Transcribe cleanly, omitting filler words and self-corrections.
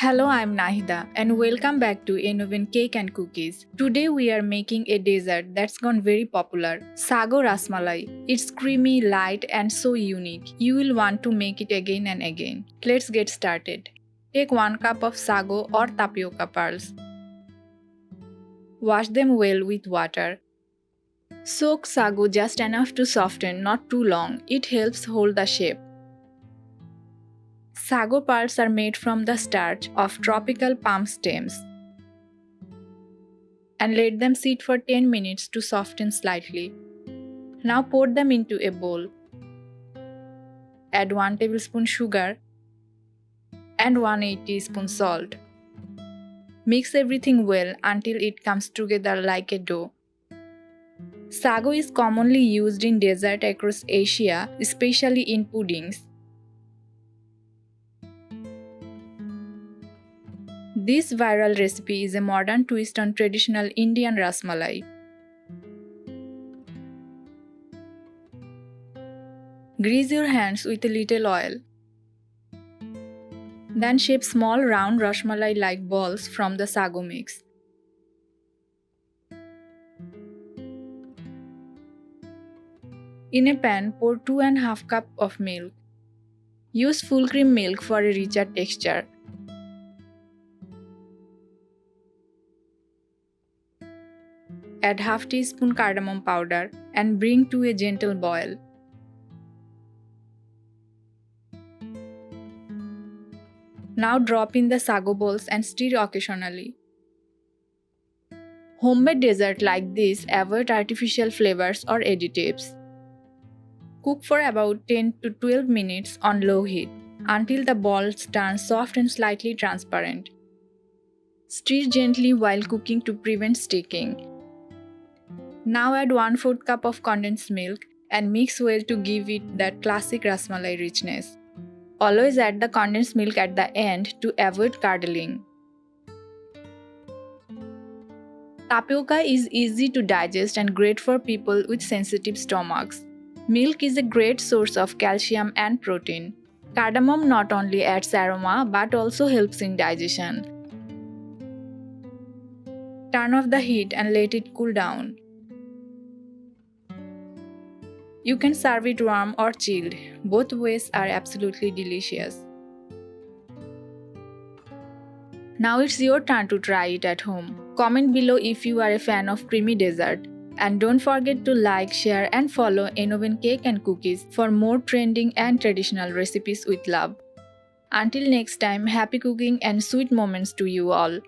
Hello, I'm Nahida and welcome back to Enoven Cake and Cookies. Today we are making a dessert that's gone very popular, Sago Rasmalai. It's creamy, light and so unique. You will want to make it again and again. Let's get started. Take 1 cup of sago or tapioca pearls. Wash them well with water. Soak sago just enough to soften, not too long. It helps hold the shape. Sago pearls are made from the starch of tropical palm stems. And let them sit for 10 minutes to soften slightly. Now pour them into a bowl. Add 1 tablespoon sugar and 1/8 teaspoon salt. Mix everything well until it comes together like a dough. Sago is commonly used in desserts across Asia, especially in puddings. This viral recipe is a modern twist on traditional Indian rasmalai. Grease your hands with a little oil. Then shape small round rasmalai-like balls from the sago mix. In a pan, pour 2½ cup of milk. Use full cream milk for a richer texture. Add ½ teaspoon cardamom powder and bring to a gentle boil. Now drop in the sago balls and stir occasionally. Homemade dessert like this avoid artificial flavors or additives. Cook for about 10 to 12 minutes on low heat until the balls turn soft and slightly transparent. Stir gently while cooking to prevent sticking. Now add 1/4 cup of condensed milk and mix well to give it that classic rasmalai richness. Always add the condensed milk at the end to avoid curdling. Tapioca is easy to digest and great for people with sensitive stomachs. Milk is a great source of calcium and protein. Cardamom not only adds aroma but also helps in digestion. Turn off the heat and let it cool down. You can serve it warm or chilled. Both ways are absolutely delicious. Now it's your turn to try it at home. Comment below if you are a fan of creamy dessert. And don't forget to like, share and follow Enoven Cake and Cookies for more trending and traditional recipes with love. Until next time, happy cooking and sweet moments to you all.